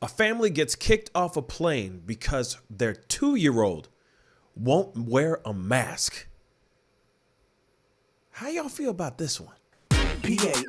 A family gets kicked off a plane because their 2-year-old won't wear a mask. How y'all feel about this one?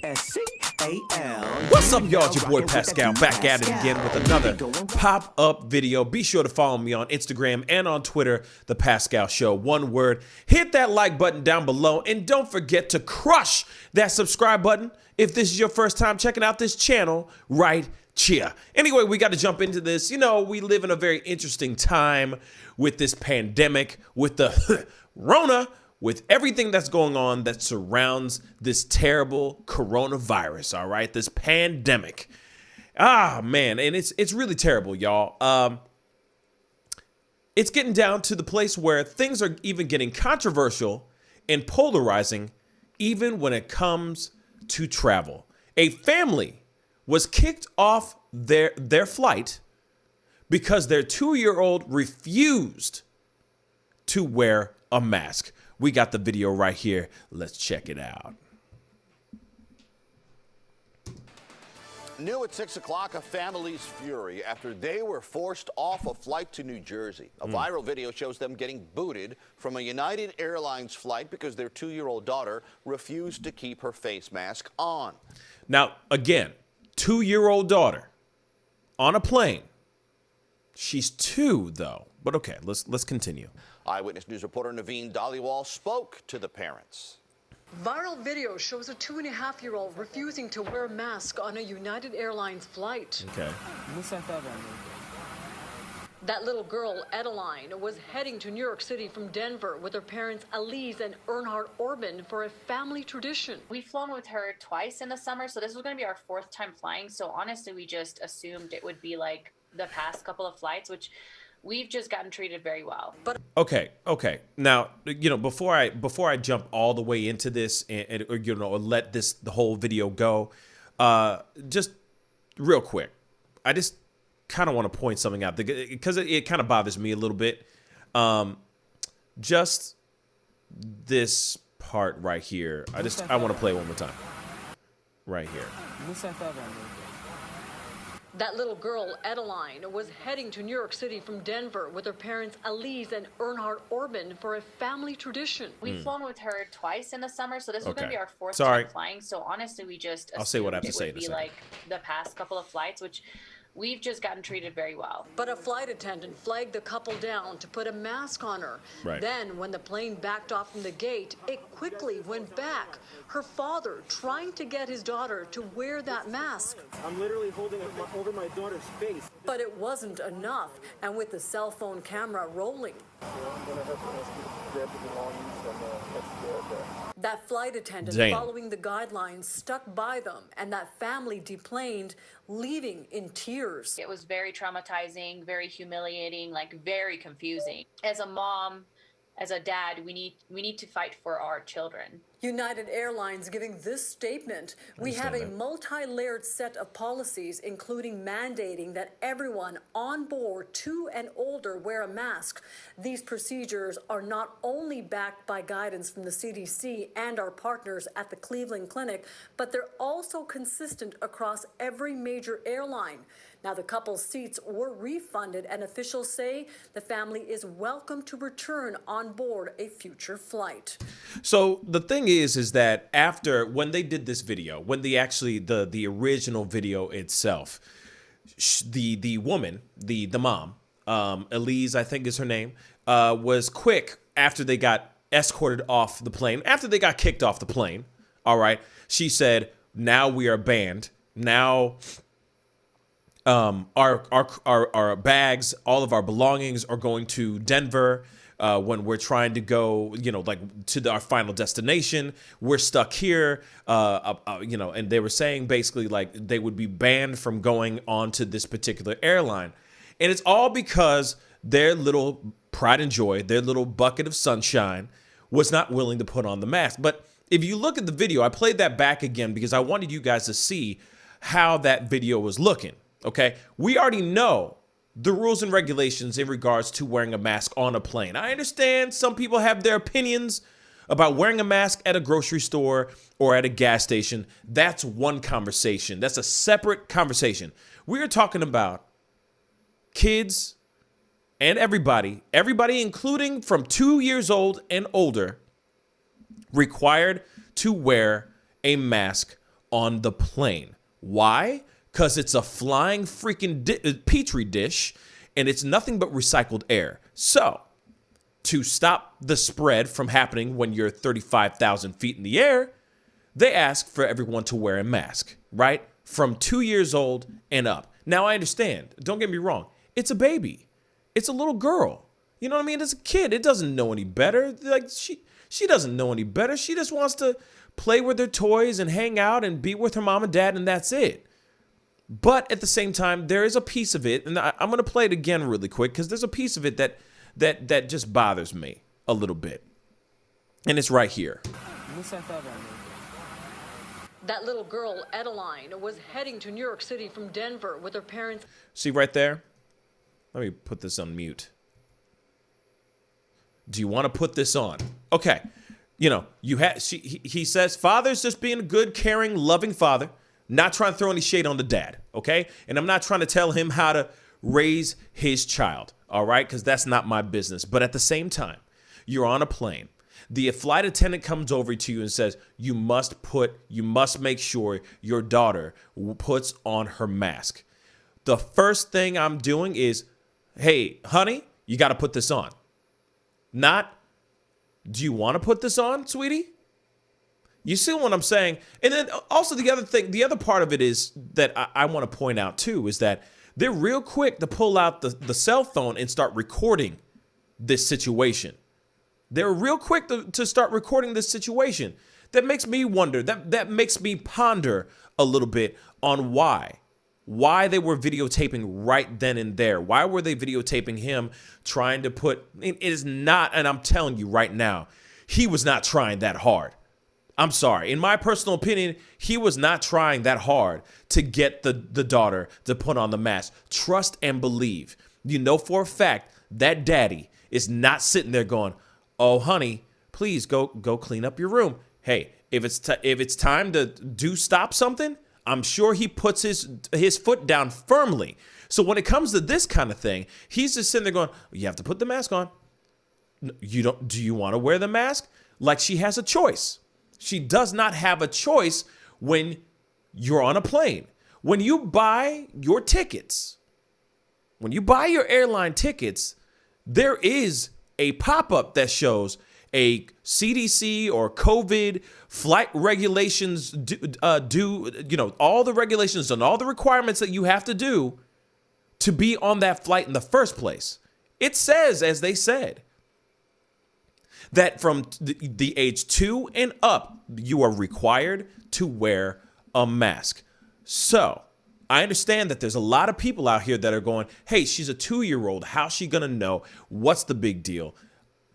Pascal. What's up, y'all? It's your boy Pascal back at it again with another pop-up video. Be sure to follow me on Instagram and on Twitter, The Pascal Show. One word. Hit that like button down below and don't forget to crush that subscribe button if this is your first time checking out this channel right here. Anyway, we got to jump into this. You know, we live in a very interesting time with this pandemic, with the Rona, with everything that's going on that surrounds this terrible coronavirus, all right? This pandemic. Ah, man, and it's really terrible, y'all. It's getting down to the place where things are even getting controversial and polarizing, even when it comes to travel. A family was kicked off their flight because their 2-year-old refused to wear a mask. We got the video right here. Let's check it out. New at 6 o'clock, a family's fury after they were forced off a flight to New Jersey. A viral video shows them getting booted from a United Airlines flight because their 2-year-old daughter refused to keep her face mask on. Now, again, 2-year-old daughter on a plane. She's 2, though. But okay, let's continue. Eyewitness News reporter Naveen Dhaliwal spoke to the parents. Viral video shows a 2.5-year-old refusing to wear a mask on a United Airlines flight. Okay. That little girl, Adeline, was heading to New York City from Denver with her parents Elise and Earnhardt Orban for a family tradition. We've flown with her twice in the summer, so this was going to be our 4th time flying. So honestly, we just assumed it would be like the past couple of flights, which we've just gotten treated very well. But Okay. Now, you know, before I jump all the way into this and you know, let the whole video go, just real quick, I just kind of want to point something out because it kind of bothers me a little bit. Just this part right here. I want to play it one more time. Right here. that little girl, Adeline, was heading to New York City from Denver with her parents Elise and Earnhardt Orban for a family tradition. We've flown with her twice in the summer, so this was going to be our 4th Sorry. time flying. So honestly, we just I'll say what I have to it say would in a be second. like the past couple of flights, which we've just gotten treated very well. But a flight attendant flagged the couple down to put a mask on her. Right. Then, when the plane backed off from the gate, it quickly went back. Her father trying to get his daughter to wear that mask. I'm literally holding it over my daughter's face. But it wasn't enough, and with the cell phone camera rolling. That flight attendant, following the guidelines, stuck by them, and that family deplaned, leaving in tears. It was very traumatizing, very humiliating, like very confusing. As a mom, as a dad, we need to fight for our children. United Airlines giving this statement. We have a multi-layered set of policies, including mandating that everyone on board 2 and older wear a mask. These procedures are not only backed by guidance from the CDC and our partners at the Cleveland Clinic, but they're also consistent across every major airline. Now, the couple's seats were refunded, and officials say the family is welcome to return on board a future flight. So the thing is that after, when they did this video, when the original video itself, the woman, the mom, Elise, I think is her name, was quick after they got escorted off the plane, after they got kicked off the plane. All right. She said, now we are banned. Now our bags, all of our belongings are going to Denver. When we're trying to go, you know, like to our final destination, we're stuck here, you know, and they were saying basically like they would be banned from going on to this particular airline. And it's all because their little pride and joy, their little bucket of sunshine was not willing to put on the mask. But if you look at the video, I played that back again because I wanted you guys to see how that video was looking. Okay, we already know the rules and regulations in regards to wearing a mask on a plane. I understand some people have their opinions about wearing a mask at a grocery store or at a gas station. That's one conversation. That's a separate conversation. We are talking about kids and everybody, including from 2 years old and older, required to wear a mask on the plane. Why? Because it's a flying freaking petri dish and it's nothing but recycled air. So, to stop the spread from happening when you're 35,000 feet in the air, they ask for everyone to wear a mask, right? From 2 years old and up. Now, I understand. Don't get me wrong. It's a baby. It's a little girl. You know what I mean? It's a kid. It doesn't know any better. Like, she doesn't know any better. She just wants to play with her toys and hang out and be with her mom and dad, and that's it. But at the same time, there is a piece of it, and I'm going to play it again really quick because there's a piece of it that just bothers me a little bit. And it's right here. That little girl, Adeline, was heading to New York City from Denver with her parents. See right there? Let me put this on mute. Do you want to put this on? Okay. You know, he says, father's just being a good, caring, loving father, not trying to throw any shade on the dad, okay? And I'm not trying to tell him how to raise his child, all right? Because that's not my business. But at the same time, you're on a plane. The flight attendant comes over to you and says, you must make sure your daughter puts on her mask. The first thing I'm doing is, hey, honey, you got to put this on. Not, do you want to put this on, sweetie? You see what I'm saying? And then also the other part of it is that I want to point out too, is that they're real quick to pull out the cell phone and start recording this situation. They're real quick to start recording this situation. That makes me wonder, that makes me ponder a little bit on why they were videotaping right then and there. Why were they videotaping him trying to it is not, and I'm telling you right now, he was not trying that hard. I'm sorry. In my personal opinion, he was not trying that hard to get the daughter to put on the mask. Trust and believe. You know for a fact that daddy is not sitting there going, oh, honey, please go clean up your room. Hey, if it's time to stop something, I'm sure he puts his foot down firmly. So when it comes to this kind of thing, he's just sitting there going, you have to put the mask on. Do you want to wear the mask? Like she has a choice. She does not have a choice when you're on a plane. When you buy your tickets, when you buy your airline tickets, there is a pop-up that shows a CDC or COVID flight regulations all the regulations and all the requirements that you have to do to be on that flight in the first place. It says, as they said, that from the age 2 and up, you are required to wear a mask. So I understand that there's a lot of people out here that are going, hey, she's a 2-year-old. How's she going to know? What's the big deal?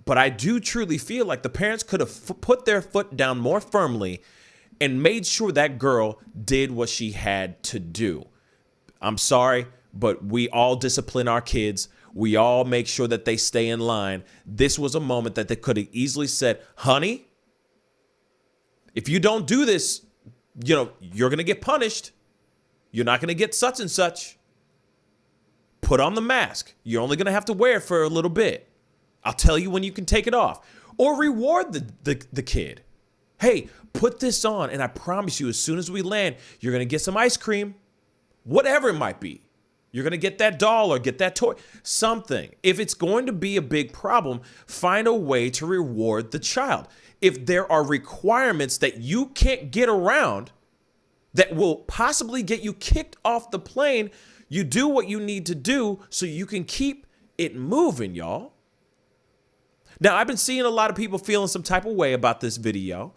But I do truly feel like the parents could have put their foot down more firmly and made sure that girl did what she had to do. I'm sorry, but we all discipline our kids. We all make sure that they stay in line. This was a moment that they could have easily said, honey, if you don't do this, you're going to get punished. You're not going to get such and such. Put on the mask. You're only going to have to wear it for a little bit. I'll tell you when you can take it off. Or reward the kid. Hey, put this on, and I promise you, as soon as we land, you're going to get some ice cream. Whatever it might be. You're going to get that doll or get that toy. Something. If it's going to be a big problem, find a way to reward the child. If there are requirements that you can't get around that will possibly get you kicked off the plane, you do what you need to do so you can keep it moving, y'all. Now, I've been seeing a lot of people feeling some type of way about this video.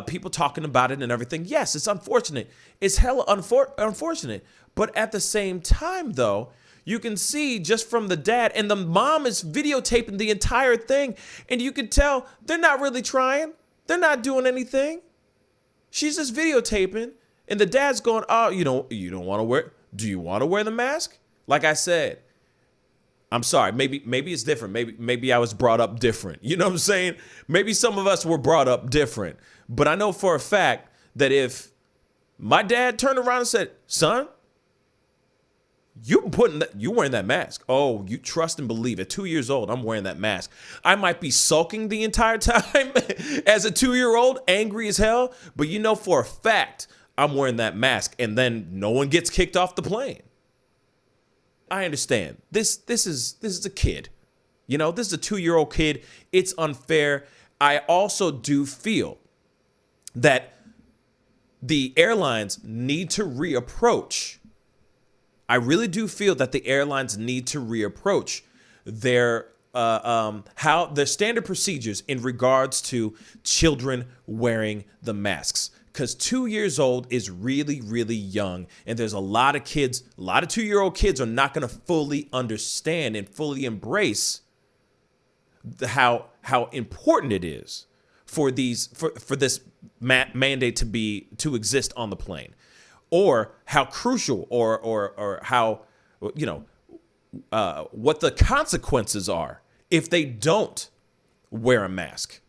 People talking about it and everything. Yes, it's unfortunate. It's hella unfortunate. But at the same time, though, you can see just from the dad, and the mom is videotaping the entire thing, and you can tell they're not really trying. They're not doing anything. She's just videotaping, and the dad's going, oh, you don't want to wear, do you want to wear the mask? Like I said, I'm sorry, maybe it's different. Maybe I was brought up different. You know what I'm saying? Maybe some of us were brought up different. But I know for a fact that if my dad turned around and said, son, you wearing that mask. Oh, you trust and believe. At 2 years old, I'm wearing that mask. I might be sulking the entire time as a 2-year-old, angry as hell, but you know for a fact I'm wearing that mask, and then no one gets kicked off the plane. I understand. This is a kid. You know, this is a 2-year-old kid. It's unfair. I also do feel that the airlines need to reapproach. I really do feel that the airlines need to reapproach their their standard procedures in regards to children wearing the masks. Because 2 years old is really, really young. And there's a lot of kids, a lot of 2-year-old kids are not going to fully understand and fully embrace how important it is for this mandate to exist on the plane, or how crucial or how, you know, what the consequences are if they don't wear a mask.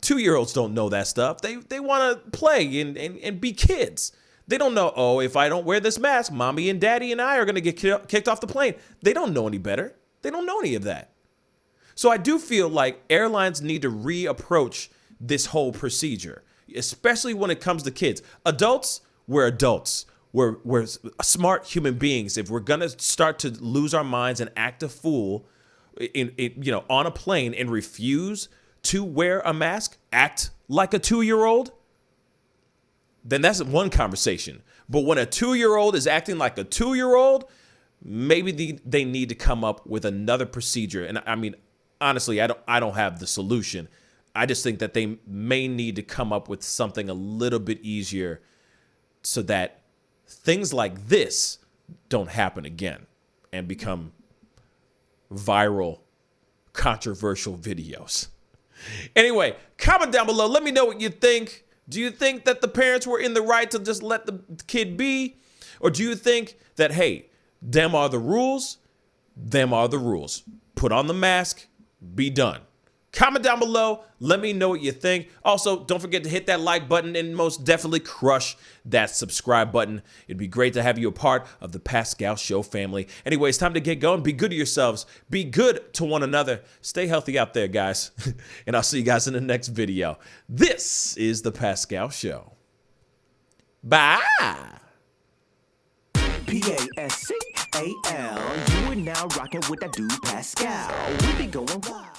2-year-olds don't know that stuff. They want to play and be kids. They don't know, oh, if I don't wear this mask, mommy and daddy and I are going to get kicked off the plane. They don't know any better. They don't know any of that. So I do feel like airlines need to reapproach this whole procedure, especially when it comes to kids. Adults, we're adults. We're smart human beings. If we're going to start to lose our minds and act a fool on a plane and refuse to wear a mask, act like a 2-year-old, then that's one conversation. But when a 2-year-old is acting like a 2-year-old, maybe they need to come up with another procedure. And I mean, honestly, I don't have the solution. I just think that they may need to come up with something a little bit easier so that things like this don't happen again and become viral, controversial videos. Anyway, comment down below. Let me know what you think. Do you think that the parents were in the right to just let the kid be? Or do you think that, hey, them are the rules, them are the rules. Put on the mask, be done. Comment down below. Let me know what you think. Also, don't forget to hit that like button and most definitely crush that subscribe button. It'd be great to have you a part of the Pascal Show family. Anyway, it's time to get going. Be good to yourselves. Be good to one another. Stay healthy out there, guys. And I'll see you guys in the next video. This is the Pascal Show. Bye. Pascal, you are now rocking with that dude Pascal. We be going wild.